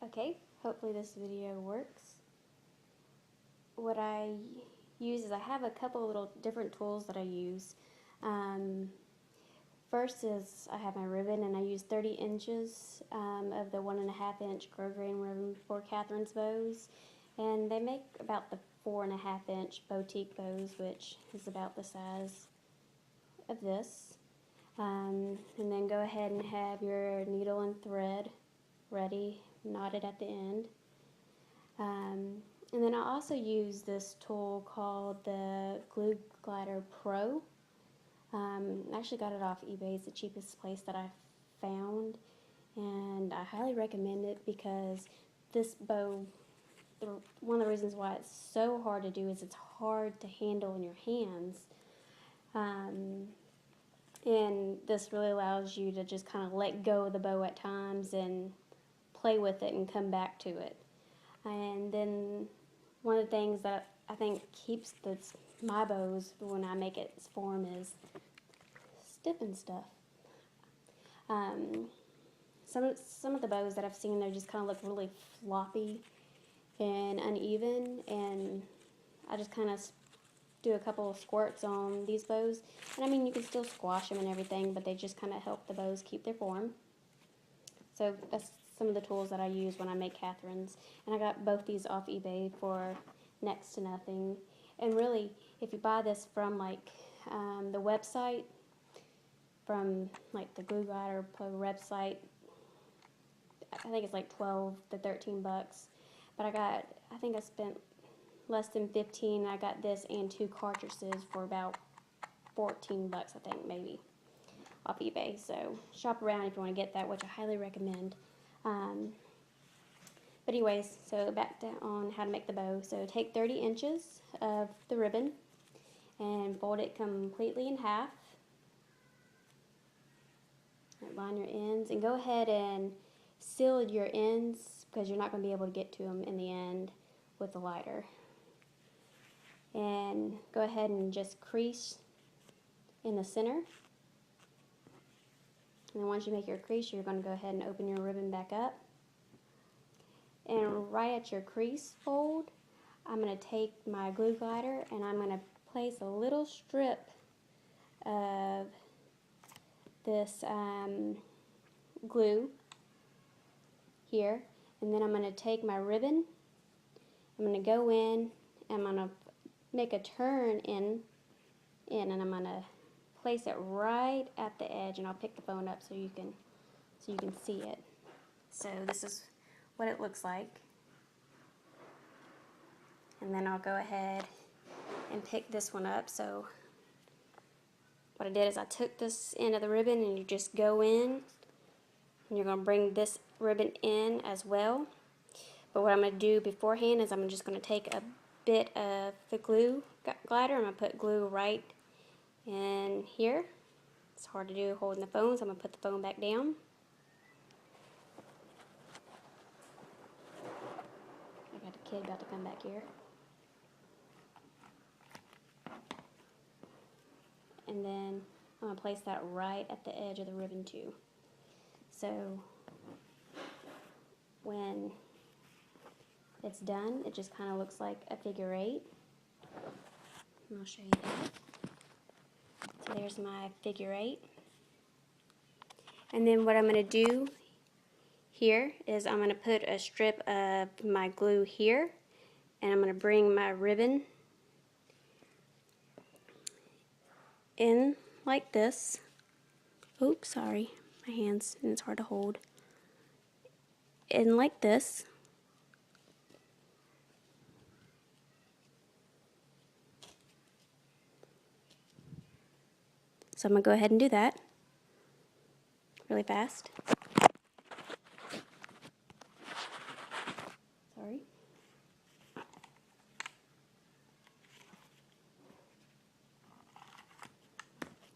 Okay, hopefully this video works. What I use is I have a couple little different tools that I use. Um, First is I have my ribbon, and I use 30 inches of the 1.5 inch grosgrain ribbon for Catherine's bows, and they make about the 4.5 inch boutique bows, which is about the size of this. And then go ahead and have your needle and thread ready, knotted at the end. And then I also use this tool called the Glue Glider Pro. I actually got it off eBay. It's the cheapest place that I've found, and I highly recommend it because this bow, one of the reasons why it's so hard to do is it's hard to handle in your hands. And this really allows you to just kind of let go of the bow at times and play with it and come back to it. And then one of the things that I think keeps my bows when I make its form is stiffen stuff. Some of the bows that I've seen, they just kind of look really floppy and uneven, and I just kind of do a couple of squirts on these bows. And I mean, you can still squash them and everything, but they just kind of help the bows keep their form. So that's some of the tools that I use when I make Catherine's. And I got both these off eBay for next to nothing. And really, if you buy this from like the website, from like the Glue Glider Pro website, I think it's like 12 to 13 bucks. But I think I spent less than 15. I got this and 2 cartridges for about 14 bucks, I think, maybe, off eBay. So shop around if you want to get that, which I highly recommend. But anyways, so back on how to make the bow. So take 30 inches of the ribbon and fold it completely in half. Line your ends and go ahead and seal your ends because you're not going to be able to get to them in the end with the lighter. And go ahead and just crease in the center. And then once you make your crease, you're going to go ahead and open your ribbon back up. And right at your crease fold, I'm going to take my glue glider and I'm going to place a little strip of this glue here, and then I'm going to take my ribbon, I'm going to go in, and I'm going to make a turn in, and I'm going to place it right at the edge, and I'll pick the phone up so you can see it. So this is what it looks like. And then I'll go ahead and pick this one up. So what I did is I took this end of the ribbon and you just go in and you're going to bring this ribbon in as well. But what I'm going to do beforehand is I'm just going to take a bit of the glue glider. I'm going to put glue right in here. It's hard to do holding the phone, so I'm going to put the phone back down. I got a kid about to come back here. And then I'm going to place that right at the edge of the ribbon too. So when it's done, it just kind of looks like a figure 8. And I'll show you that. So there's my figure 8. And then what I'm going to do here is I'm going to put a strip of my glue here, and I'm going to bring my ribbon in like this. Oops, sorry, my hands, and it's hard to hold. In like this. So I'm going to go ahead and do that really fast. Sorry.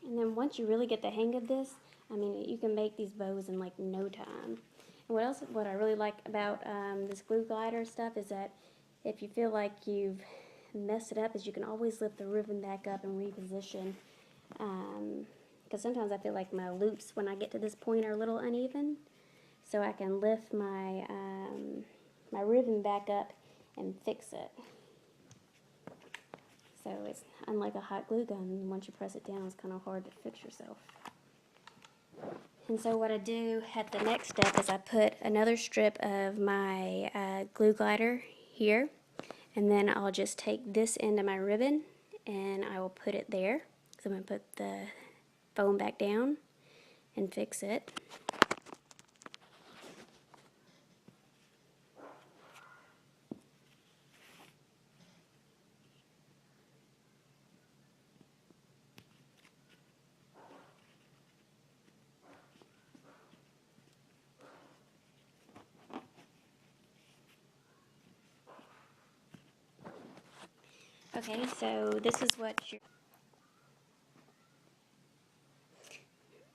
And then once you really get the hang of this, I mean, you can make these bows in like no time. And what I really like about this glue glider stuff is that if you feel like you've messed it up, is you can always lift the ribbon back up and reposition. Because sometimes I feel like my loops when I get to this point are a little uneven. so I can lift my my ribbon back up and fix it. So it's unlike a hot glue gun. Once you press it down, it's kind of hard to fix yourself. And so what I do at the next step is I put another strip of my glue glider here, and then I'll just take this end of my ribbon and I will put it there. So I'm going to put the foam back down and fix it. Okay, so this is what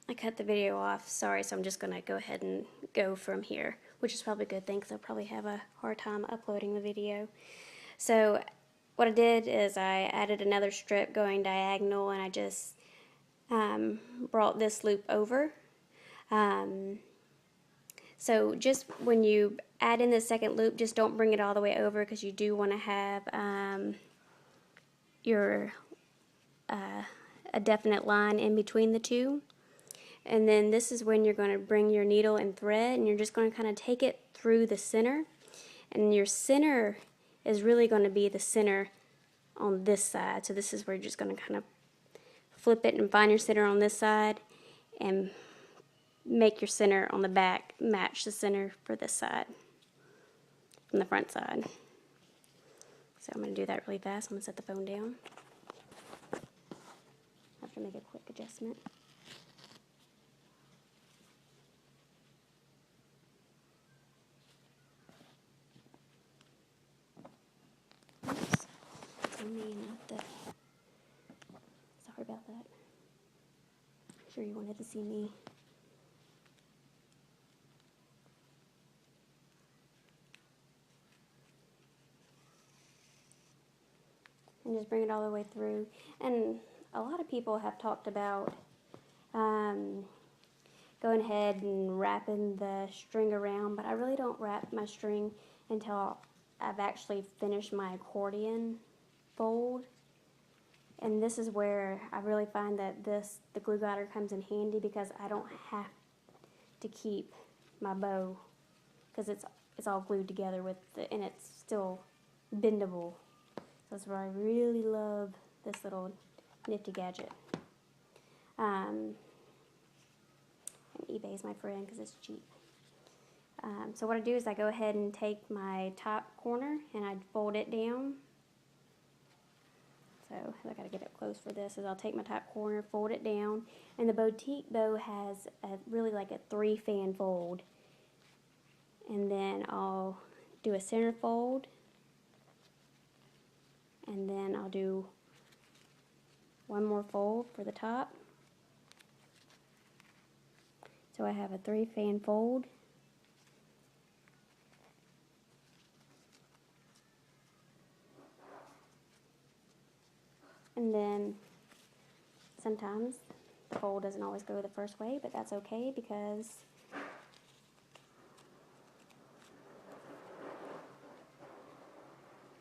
I cut the video off, sorry, so I'm just going to go ahead and go from here, which is probably a good thing because I'll probably have a hard time uploading the video. So what I did is I added another strip going diagonal, and I just brought this loop over. So just when you add in the second loop, just don't bring it all the way over, because you do want to have a definite line in between the two. And then this is when you're going to bring your needle and thread, and you're just going to kind of take it through the center. And your center is really going to be the center on this side. So this is where you're just going to kind of flip it and find your center on this side and make your center on the back match the center for this side from the front side. So I'm going to do that really fast. I'm going to set the phone down. I have to make a quick adjustment. Oops. I mean, sorry about that. I'm sure you wanted to see me. And just bring it all the way through. And a lot of people have talked about going ahead and wrapping the string around, but I really don't wrap my string until I've actually finished my accordion fold. And this is where I really find that the glue glider comes in handy, because I don't have to keep my bow, because it's all glued together and it's still bendable. So that's where I really love this little nifty gadget. And eBay's my friend because it's cheap. So what I do is I go ahead and take my top corner and I fold it down. So I gotta get up close for this. Is I'll take my top corner, fold it down, and the boutique bow has really like a 3-fan fold. And then I'll do a center fold, and then I'll do one more fold for the top. So I have a 3-fan fold. And then sometimes the fold doesn't always go the first way, but that's okay, because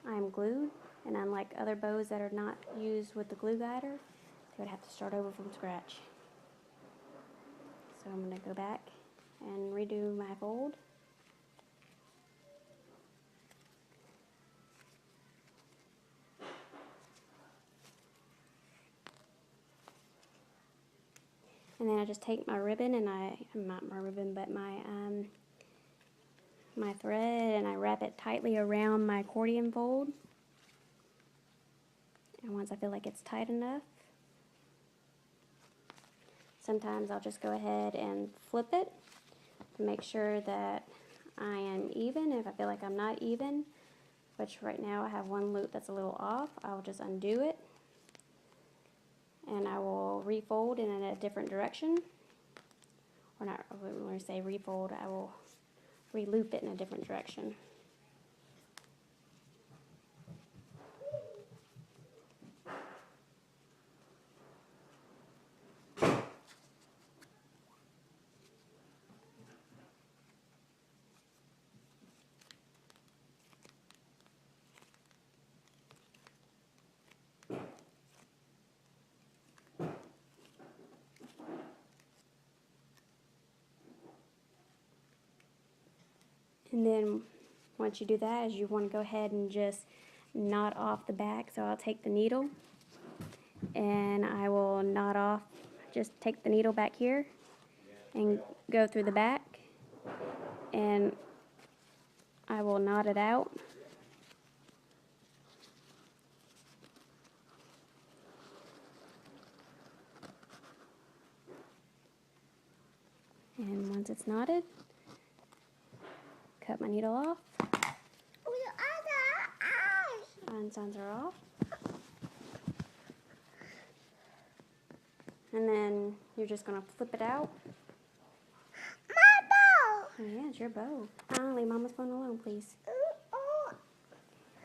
I'm glued, and unlike other bows that are not used with the glue glider, they would have to start over from scratch. So I'm going to go back and redo my fold. And then I just take my ribbon, and not my ribbon, but my thread, and I wrap it tightly around my accordion fold. And once I feel like it's tight enough, sometimes I'll just go ahead and flip it to make sure that I am even. If I feel like I'm not even, which right now I have one loop that's a little off, I'll just undo it, and I will refold in a different direction. Or not, when I say refold, I will re-loop it in a different direction. And then once you do that, is you want to go ahead and just knot off the back. So I'll take the needle and I will knot off, just take the needle back here and go through the back, and I will knot it out. And once it's knotted, cut my needle off. Iron signs are off. And then you're just going to flip it out. My bow! Oh yeah, it's your bow. Leave Mama's phone alone, please.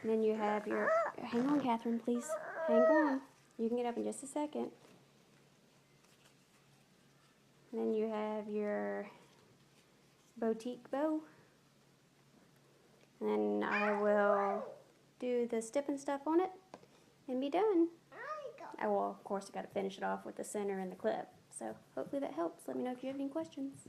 And then you have your... Hang on, Catherine, please. Hang on. You can get up in just a second. And then you have your boutique bow. And then I will do the stip and stuff on it and be done. I will, of course, I got to finish it off with the center and the clip. So hopefully that helps. Let me know if you have any questions.